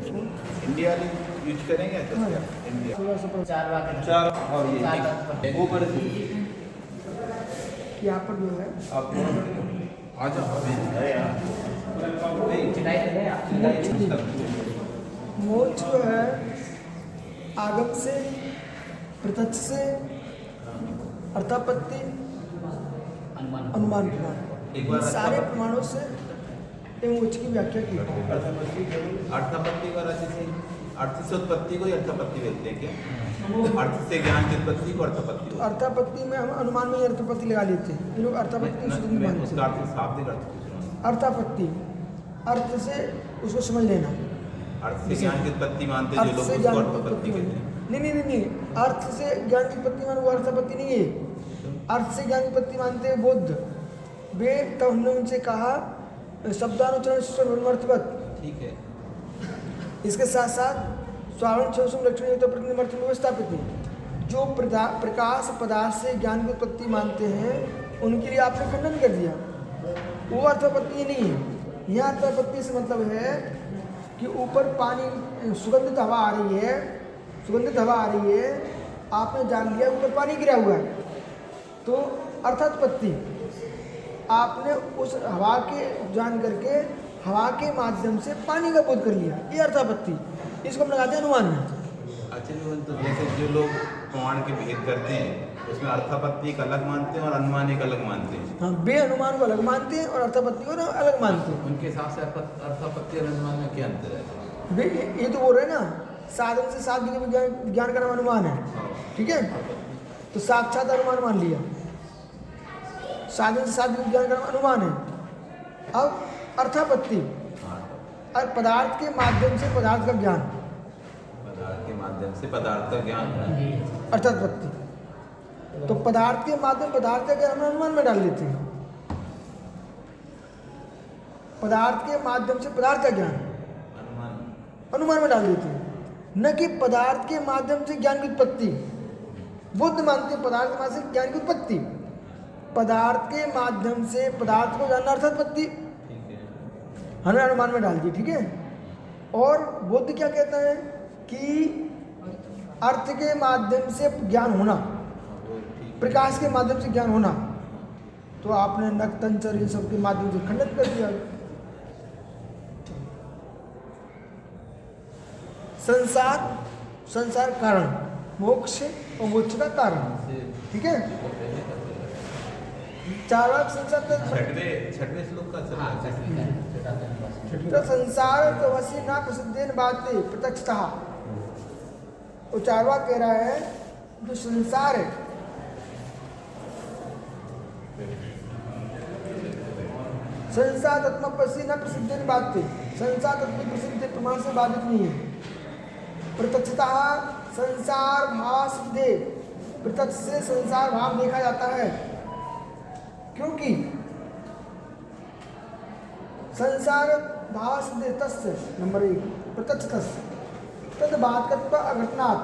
India use करेंगे तो हाँ। क्या इंडिया 1600 चार और ये ऊपर से यहाँ पर जो है आप आ जाओ मोक्ष जो है आगम से, प्रत्यक्ष से, अर्थापत्ति, अनुमान प्रमाण, एक बार इन सारे प्रमाणों से मोक्ष की व्याख्या की। अर्थापत्ति का जैसे अर्थ से उत्पत्ति को ही अर्थापत्ति बोलते हैं क्या? अर्थ से ज्ञान की उत्पत्ति को अर्थापत्ति बोलते हैं। अर्थापत्ति में हम अनुमान में ही अर्थापत्ति लगा लेते हैं, ये लोग अर्थापत्ति को शुद्ध नहीं मैं मानते। उसका अर्थ शाब्दिक अर्थ पूछ रहा हूँ। अर्थापत्ति अर्थ से उसको समझ लेना, अर्थ से ज्ञान की उत्पत्ति मानते हैं जो अर्थ लोग से उसको ज्ञान की अर्थापत्ति उत्पत्ति कहते हैं। नहीं, अर्थ से ज्ञान की उत्पत्ति मान वो अर्थापत्ति नहीं है। अर्थ से ज्ञान की उत्पत्ति मानते हैं बौद्ध, वे तब हमने उनसे कहा शब्दानुचरण अर्थवत। ठीक है, इसके साथ साथ स्वारण छवसुम लक्षण प्रतिनिमर्थ में स्थापित है। जो प्रकाश पदार्थ से ज्ञान की उत्पत्ति मानते हैं उनके लिए आपने खंडन कर दिया, वो अर्थापत्ति नहीं है। यह अर्थापत्ति से मतलब है कि ऊपर पानी सुगंधित हवा आ रही है, आपने जान लिया ऊपर पानी गिरा हुआ है, तो अर्थात्पत्ति आपने उस हवा के जान करके हवा के माध्यम से पानी का बोध कर लिया, ये अर्थापत्ति। इसको हम लगाते हैं अनुमान में। अच्छा तो जैसे जो लोग प्रमाण के भेद करते हैं उसमें अर्थापत्ति एक अलग मानते हैं और अनुमान एक अलग मानते हैं। हाँ, बे अनुमान को अलग मानते हैं और अर्थापत्ति को अलग मानते हैं। उनके हिसाब से अर्थापत्ति और अनुमान में क्या अंतर है? ये तो बोल रहे हैं ना, साधन से साध्य के ज्ञान का नाम अनुमान है, ठीक है? तो साक्षात अनुमान मान लिया, साधन से साध्य के ज्ञान का नाम अनुमान है। अब अर्थापत्ति और पदार्थ के माध्यम से पदार्थ का ज्ञान, पदार्थ के माध्यम से पदार्थ का ज्ञान। अर्थात्पत्ति। तो पदार्थ के माध्यम पदार्थ का ज्ञान हम अनुमान में डाल देते हैं, पदार्थ के माध्यम से पदार्थ का ज्ञान अनुमान में डाल देते हैं, न कि पदार्थ के माध्यम से ज्ञान की उत्पत्ति। बुद्ध मानते हैं पदार्थ के माध्यम से ज्ञान की उत्पत्ति, पदार्थ के माध्यम से पदार्थ को जानना अर्थात्पत्ति, हमें अनुमान में डाल दिए, ठीक है? और बुद्ध क्या कहता है कि अर्थ के माध्यम से ज्ञान होना, प्रकाश के माध्यम से ज्ञान होना, तो आपने नख तंचर इन सब के माध्यम से खंडन कर दिया। संसार कारण, मोक्ष और मोक्ष का कारण, ठीक है? चारक संसार छठवें श्लोक का तो संसार तो वसी ना प्रसिद्धेन बातें प्रत्यक्षतः। वो चारवा कह रहा है जो संसार है, संसार तत्व पसी न प्रसिद्धेन बातें, संसार तत्व प्रसिद्ध प्रमाण से बाधित नहीं है। प्रत्यक्षतः संसार भाव सिद्धे, प्रत्यक्ष से संसार भाव देखा जाता है, क्योंकि संसार भाव सिद्धे तस्य नंबर 1 प्रत्यक्ष तस्य तद बाधकत्व अघटनात्,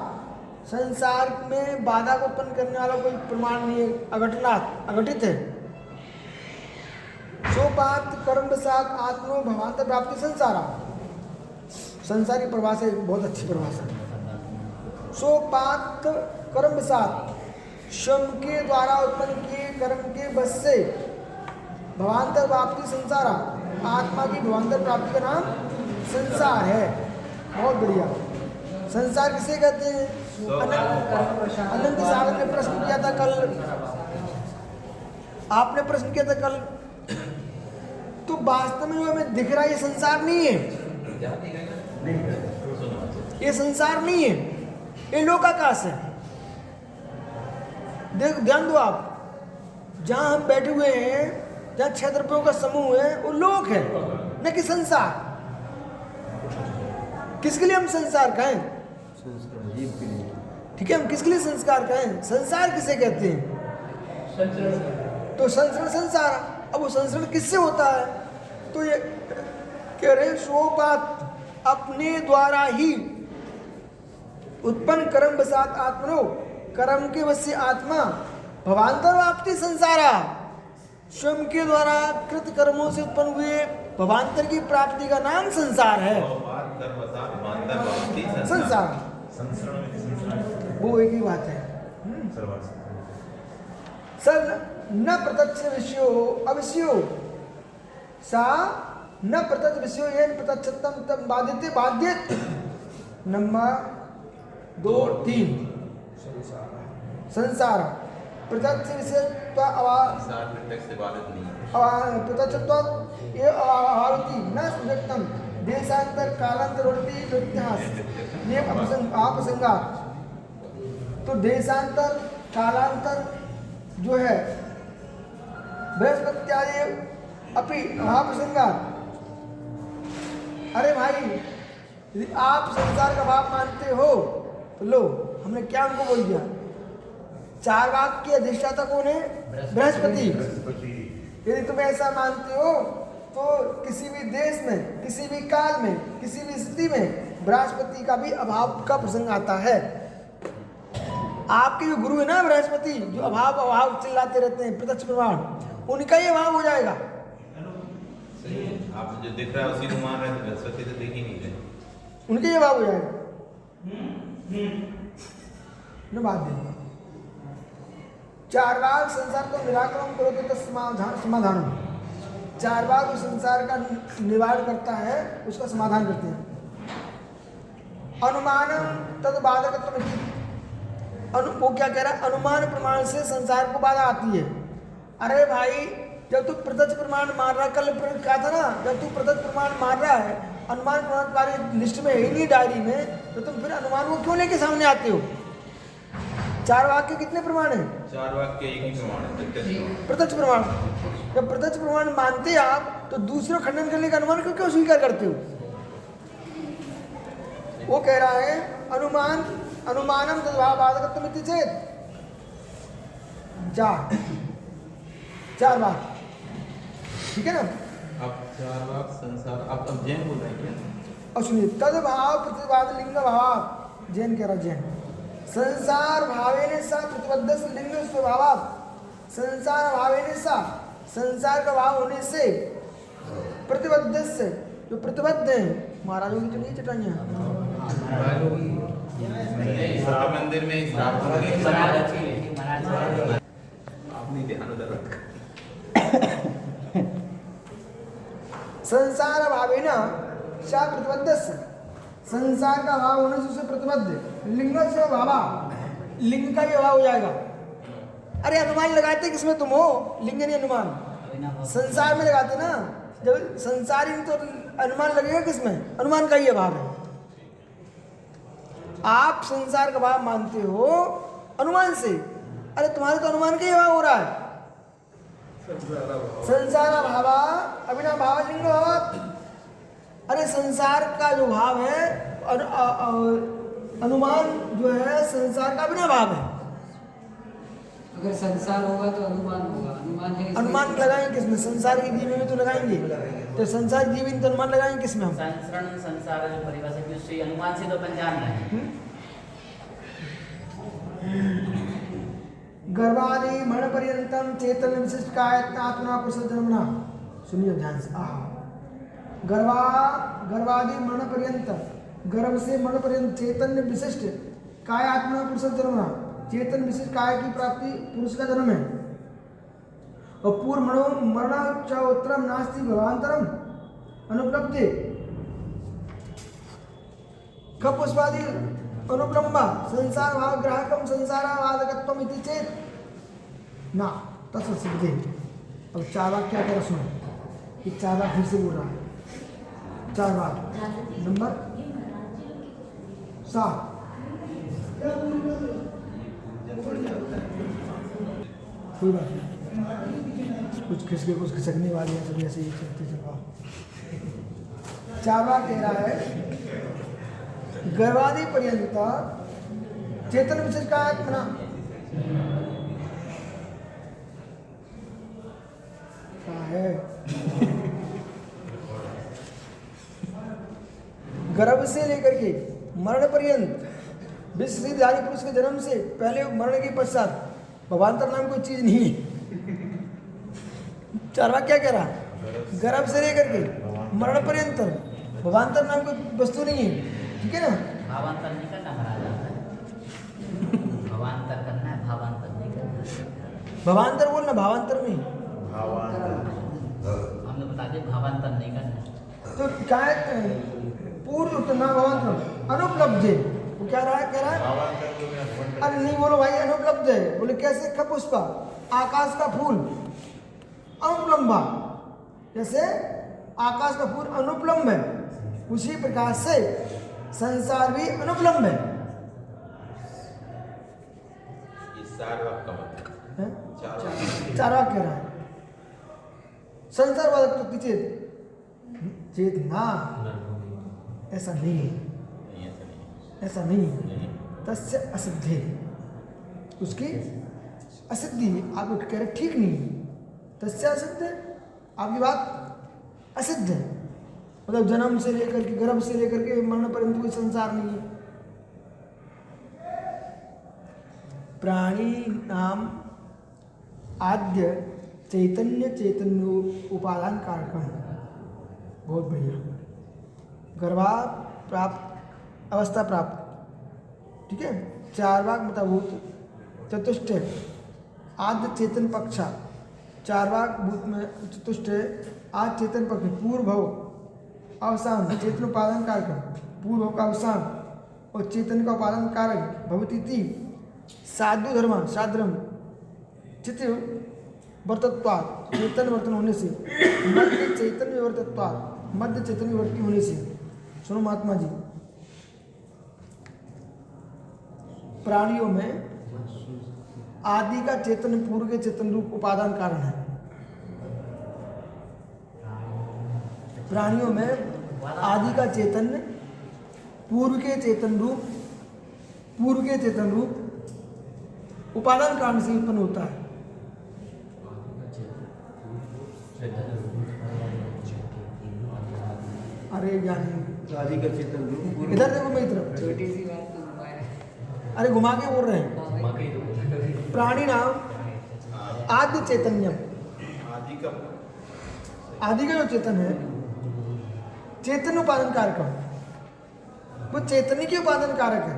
संसार में बाधा को उत्पन्न करने वाला कोई प्रमाण नहीं है, अघटनात् अघटित है। सोपात कर्म साथ आत्मो भवांतर प्राप्ति संसारा, संसारी परिभाषा एक बहुत अच्छी परिभाषा है। सोपात कर्म साथ, श्रम के द्वारा उत्पन्न किए कर्म के बस से भवांतर प्राप्ति संसारा, आत्मा की भवांतर प्राप्ति का नाम संसार है। बहुत बढ़िया। संसार किसे कहते हैं? अनंत सागर ने प्रश्न किया था कल, आपने प्रश्न किया था कल, तो वास्तव में जो हमें दिख रहा है ये संसार नहीं है, ये संसार नहीं है, ये लोकाकाश है। देख ध्यान दो आप, जहां हम बैठे हुए हैं, जहां 6 द्रव्यों का समूह है, वो लोक है, न कि संसार। किसके लिए हम संसार कहें? ठीक है, हम किसके लिए संस्कार कहें? संसार किसे कहते हैं? तो संसरण संसार। अब वो संसरण किससे होता है? तो ये कह रहे स्वपात, अपने द्वारा ही उत्पन्न कर्म बसात आत्मनो, कर्म के वश से आत्मा भवांतर वाप्ति संसारा, स्वयं के द्वारा कृत कर्मों से उत्पन्न हुए भवांतर की प्राप्ति का नाम संसार है। संसार, वो एक ही बात है। स न प्रत्यक्ष विषयो अविषयो सा न प्रत्यक्ष विषयो येन प्रत्यक्षतम तम बाध्यते बाध्यत। नंबर 2 3 संसार प्रत्यक्ष विषयत्व संसार प्रत्यक्ष से बाधित नहीं है। प्रत्यक्षत्व ये अभावति न सुव्यक्तम देशांतर कालांतरवर्ती व्यत्यास ये आपसंगात। तो देशांतर कालांतर जो है बृहस्पत्यादि अपि आपसंगात। अरे भाई यदि आप संसार का भाव मानते हो तो लो, हमने क्या उनको बोल दिया, चार वाक के अधिष्ठाता कौन है? बृहस्पति। यदि तुम ऐसा मानते हो तो किसी भी देश में, किसी भी काल में, किसी भी स्थिति में बृहस्पति का भी अभाव का प्रसंग आता है। आपके जो गुरु है ना बृहस्पति, जो अभाव अभाव चिल्लाते रहते हैं प्रत्यक्ष प्रमाण, उनका ही अभाव हो जाएगा। सही है, आप जो दिख रहा है उसी को मान रहे हैं, तो बृहस्पति तो देख ही नहीं रहे, उनके ही अभाव हो जाएगा। न बात देना चार भाग संसार को निराकरण करो तो समाधान। चार भाग संसार का निवारण करता है, उसका समाधान करते हैं। अनुमान तद बाधक, वो क्या कह रहा है? अनुमान प्रमाण से संसार को बाधा आती है। अरे भाई जब तू प्रत्यक्ष प्रमाण मार रहा, कल कहा था ना, जब तू प्रत्यक्ष प्रमाण मार रहा है, अनुमान प्रमाण तुम्हारी लिस्ट में है नहीं, डायरी में, तो तुम फिर अनुमान को क्यों लेके सामने आते हो? चार वाक्य कितने प्रमाण है? चार वाक्य एक ही प्रमाण है, प्रत्यक्ष प्रमाण। जब प्रत्यक्ष प्रमाण मानते आप तो दूसरा खंडन करने का अनुमान को क्यों स्वीकार करते हो? वो कह रहा है अनुमान अनुमानम तद्भावादकत्वम इति चेत। चार बात ठीक है ना। अब चार वाक संसार, अब जैन बोल रहे हैं क्या? और सुनिए, तद्भाव प्रतिवाद लिंग भाव, जैन कह रहा जैन, संसार भावेन सा प्रतिबद्ध लिंग स्वभाव। संसार भावेन सा, संसार का भाव होने से, प्रतिबद्ध से, जो प्रतिबद्ध है, महाराजों की तो नहीं चटाइयाँ, मंदिर में अपनी ध्यान उधर रख। संसार भावेन सा प्रतिबद्ध से, संसार का भाव होने से उसे प्रतिबद्ध लिंग से भावा, लिंग का भी अभाव हो जाएगा। अरे अनुमान लगाते किसमें तुम हो? लिंग नहीं अनुमान, संसार में लगाते ना। जब संसारी तो अनुमान लगेगा किसमें? अनुमान का ही अभाव है। आप संसार का भाव मानते हो अनुमान से, अरे तुम्हारे तो अनुमान का ही अभाव हो रहा है। संसार भावा अभिना भाव लिंग भाव। अरे संसार का जो भाव है, अनुमान जो है संसार का अभिना भाव है। अगर संसार होगा तो अनुमान होगा, अनुमान है। अनुमान लगाएंगे किसमें? संसार की जीवी में तो लगाएंगे, तो संसार की जीवी में तो अनुमान लगाएंगे किसमें हम? संसार जो परिभाषा की उससे अनुमान से तो अपन जान रहे हैं। गर्भादि मरण पर्यंतम चेतन विशिष्ट कायत्नात्मना पुरुष जन्मना। सुनिए ध्यान से। गर्भादि मरण पर्यंत, गर्भ से मरण पर्यंत चैतन्य विशिष्ट काय आत्मा पुरुष जन्मना, चेतन विशिष्ट काय की प्राप्ति पुरुष का जन्म है। और पूर्व मरण च उत्तरम नास्ति भवांतरम अनुपलब्धि कपुष्पादि अनुपलम्बा संसार भाव ग्राहकम संसारावादकत्वम इति चेत ना तत्व सिद्धि। अब चार वाक क्या कह रहा सुनो, कि चार वाक फिर से बोल रहा है। चार वाक नंबर 7। कोई बात नहीं, कुछ खिसके कुछ खिसकने वाली है, सब ऐसे ही चलते चलवा। चार वाक कह रहा है गर्भादि पर्यंत चेतन विशेष का आत्मना, है गर्भ से लेकर के मरण पर्यंत विश्वधारी पुरुष के जन्म से पहले मरण के पश्चात भवांतर नाम कोई चीज नहीं है। चार क्या कह रहा? गर्भ से लेकर के मरण पर्यंत भवांतर नाम कोई वस्तु नहीं है। ठीक है ना। भावांतर नहीं करना महाराज। भावांतर करना है, भावांतर नहीं करना। भवांतर बोलना, भावांतर में। हमने बता दिया भावांतर नहीं करना है। तो क्या है पूर्व तो ना भावांतर अनुपलब्ध है। वो क्या रहा है, कह रहा है अरे नहीं बोलो भाई, अनुपलब्ध है। बोले कैसे, खपुष्पा आकाश का फूल अनुपलम्बा, जैसे आकाश का फूल अनुपलम्ब है, उसी प्रकार से संसार भी अनुपलम्ब है। चार वाक्य का मतलब हैं? चार वाक्य। चार वाक्य कह रहा है। संसार वाला तो चेत चेतना ऐसा नहीं है, नहीं, ऐसा नहीं ऐसा नहीं है। नहीं। तस्य असिद्धि, उसकी असिद्धि। आप कह रहे ठीक नहीं है, तस्य असिद्ध, आपकी बात असिद्ध है। मतलब जन्म से लेकर के, गर्भ से लेकर के मरण पर्यंत कोई संसार नहीं है। प्राणी नाम आद्य चैतन्य चैतन्य उपादान कारकम। बहुत बढ़िया। गर्भा प्राप्त, अवस्था प्राप्त, ठीक है। चार वाक मतभूत, चतुष्ट आद्य चेतन पक्षा, चार वाक भूत में चतुष्ट आद्य चेतन पक्ष, पूर्व भव अवसान, चेतन उपादान कारक, पूर्व भव का अवसान और चेतन का उपादान कारक भवती थी। साधु धर्म साधर्म चित्त वर्तत्वात्, चेतन वर्तन होने से, मध्य चैतन्य विवर्तत्वात्, मध्य चेतन विवर्ती होने से। सुनो महात्मा जी, प्राणियों में आदि का चेतन पूर्व के चेतन रूप उपादान कारण है। प्राणियों में आदि का चेतन पूर्व के चेतन रूप, पूर्व के चेतन रूप उपादान कारण से उत्पन्न होता है। अरे ज्ञानी आदि का चेतन रूप इधर देखो मेरी तरफ, छोटी सी बात तो घुमा रहे। अरे घुमा के बोल रहे हैं। प्राणी नाम आद्य चैतन्यम, आदि का आदि का जो चेतन है, चेतन उपादान कारक, वो चेतन के उपादान कारक है।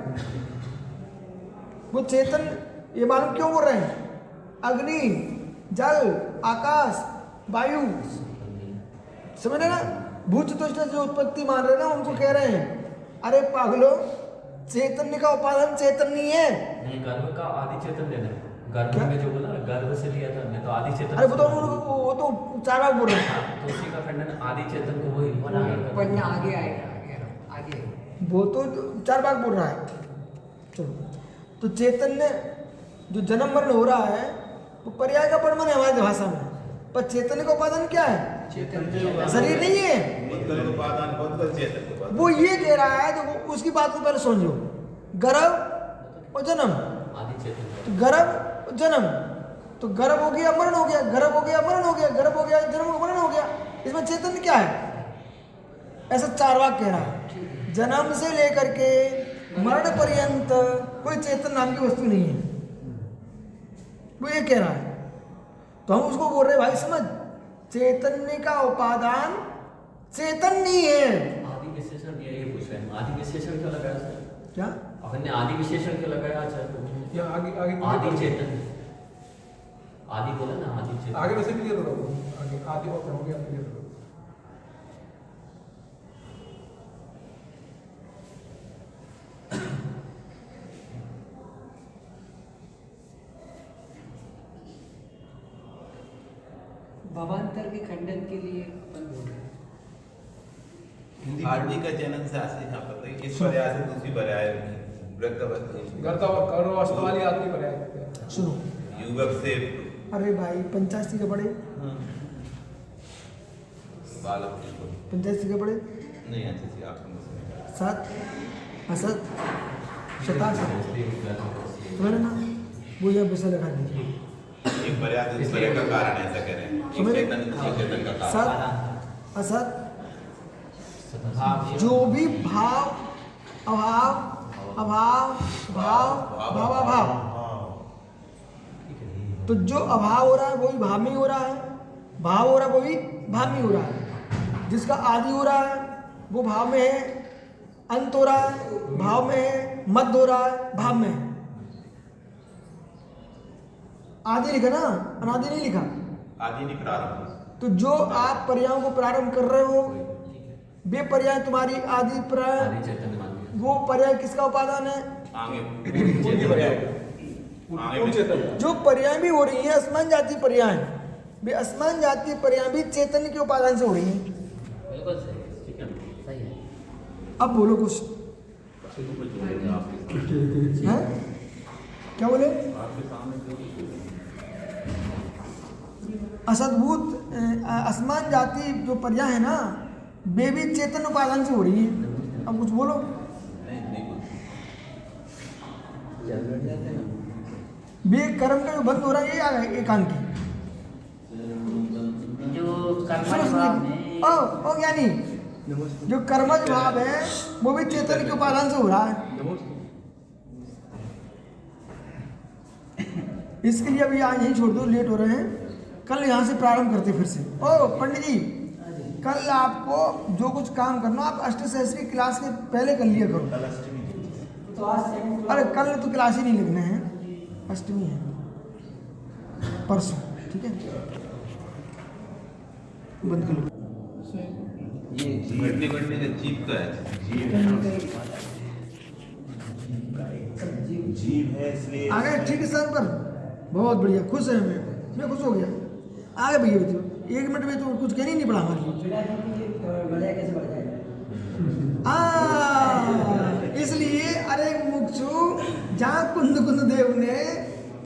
वो चेतन, ये मालूम क्यों बोल रहे हैं? अग्नि, जल, आकाश, वायु, समझ रहे ना? भूत चतुष्ट जो उत्पत्ति मान रहे ना, उनको कह रहे हैं अरे पागलो, चैतन्य का उपादान चेतन नहीं है। नहीं, गर्भ का आदि चेतन लेना है। गर्भ में जो बोला ना, गर्भ से लिया था हमने, तो आदि चेतन। अरे वो तो चार बार बोल रहे हैं। तो उसी का खंडन आदि चेतन को वही पढ़ना आगे आएगा, आगे वो तो चार बार बोल रहा है। चलो, तो चैतन्य जो जन्म मरण हो रहा है वो पर्याय का प्रमाण है हमारी भाषा में, पर चैतन्य का उपादान क्या है? शरीर नहीं है। उद्गल उपादान, उद्गल चेतन के उपादान। वो ये कह रहा है, तो वो उसकी बात को पहले समझो। गर्भ और जन्म, आदि चेतन। तो गर्भ और जन्म, तो गर्भ हो गया मरण हो गया, गर्भ हो गया मरण हो गया, गर्भ हो गया जन्म मरण हो गया। इसमें चेतन क्या है? ऐसा चार वाक कह रहा है। जन्म से लेकर के मरण पर्यंत कोई चेतन नाम की वस्तु नहीं है, वो ये कह रहा है। तो हम उसको बोल रहे भाई समझ, चैतन्य का उपादान चेतन नहीं है। आदि विशेषण ये पूछ रहे हैं, आदि विशेषण क्यों लगाया उसने? क्या अपन ने आदि विशेषण क्यों लगाया? अच्छा, या आगे आगे आदि चेतन, आदि बोला ना, आदि चेतन। आगे वैसे क्लियर हो रहा है, आगे आदि और पढ़ोगे आप क्लियर हो। भवांतर के खंडन के लिए अपन बोल रहे हैं। आदि का जन्म से आशी यहाँ पर इस पर्याय से दूसरी पर्याय गर्ता और करो अस्त वाली आदमी पर है। सुनो, युगक से अरे भाई 85 के पढ़े, बालक को 85 के पढ़े, नहीं अच्छे से आप समझ सत असत शतासत, समझ ना? वो यहाँ विषय लगा दीजिए। एक पर्याय दूसरे पर्याय का कारण ऐसा कह रहे हैं, एक चेतन दूसरे चेतन का कारण। सत असत, जो भी भाव अभाव अभाव भाव भावाभाव, तो जो अभाव हो रहा है वो भी भाव में ही हो रहा है, भाव हो रहा है वो भी भाव में ही हो रहा है। जिसका आदि हो रहा है वो भाव में है अंत हो रहा है भाव में है, मध्य हो रहा है भाव में है। आदि लिखा ना, अनादि नहीं लिखा। आदि नहीं प्रारंभ। तो जो आप पर्यायों को प्रारंभ कर रहे हो वे पर्याय तुम्हारी आदि पर्याय, आदि चैतन्य मान लिया। वो पर्याय किसका उपादान है? आगे पूर्ण चेतन जो पर्याय भी हो रही है असमान जाति पर्याय, वे असमान जाति पर्याय भी चैतन्य के उपादान से हो रही है। बिल्कुल सही, ठीक है। सही है। अब बोलो कुछ है, क्या बोले? असद्भुत असमान जाति जो पर्याय है ना वे भी चेतन उपादान से हो रही है। अब कुछ बोलो। वे कर्म का जो बंद हो रहा है ये आ गया एकांकी। जो कर्मठ सुनो भाव सुनो, में ओ ज्ञानी, जो कर्मज भाव है वो भी चेतन के उपादान से हो रहा है। इसके लिए अभी आज यहीं छोड़ दो, लेट हो रहे हैं, कल यहाँ से प्रारंभ करते फिर से। ओ पंडित जी, कल आपको जो कुछ काम करना आप अष्टसहस्री क्लास के पहले कर लिया करो। तो आज अरे कल तो क्लास ही नहीं लिखना है, अष्टमी है परसों, ठीक है? बंद कर लो। बढ़ने बढ़ने का जीव तो है। जीव है इसलिए आ गए ठीक है सर पर, बहुत बढ़िया, खुश है मैं खुश हो गया। आगे भैया बच्चों, 1 मिनट में तो कुछ कहने नहीं पड़ा हमारे लिए। बिना क्योंकि बढ़िया कैसे बढ़ जाएगा? इसलिए अरे मुक्षु, जहाँ कुंद कुंद देव ने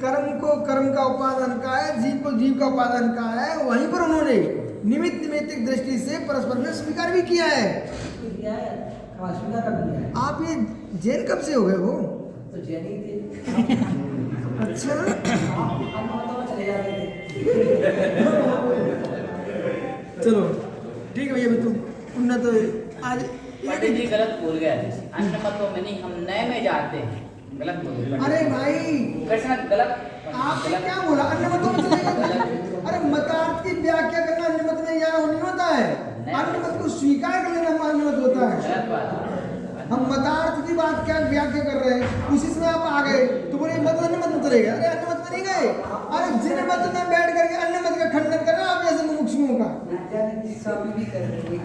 कर्म को कर्म का उपादान का है, जीव को जीव का उपादान का है, वहीं पर उन्होंने निमित्त निमित्तिक दृष्टि से परस्पर में स्वीकार भी किया है। किया है, स्वीकार कर दिया है। आप ये जैन कब से हो गए हो? तो जैन ही थे। अच्छा, हम तो चले जाते थे। चलो ठीक है भैया बच्चों, उन्हें तो आज पंडित जी गलत बोल गया। अन्य मतों में नहीं, हम नए में जाते हैं। गलत बोल गए। अरे भाई कृष्ण गलत। आपने क्या बोला? अन्य मतों में चलेगा? अरे मतार्थ की व्याख्या करना अन्य मत में यहाँ नहीं होता है। अन्य मत को स्वीकार कर लेना अन्य मत होता है। गलत बात। हम मतार्थ की बात क्या व्याख्या कर रहे हैं, उसी में आप आ गए तो बोले मत अन्य मत में चलेगा। अरे अन्य मत में नहीं गए, अरे जिन मत में बैठ करके अन्य मत का खंडन कर रहे हैं आप जैसे मुमुक्षुओं का। स्वामी भी कर रहे हैं।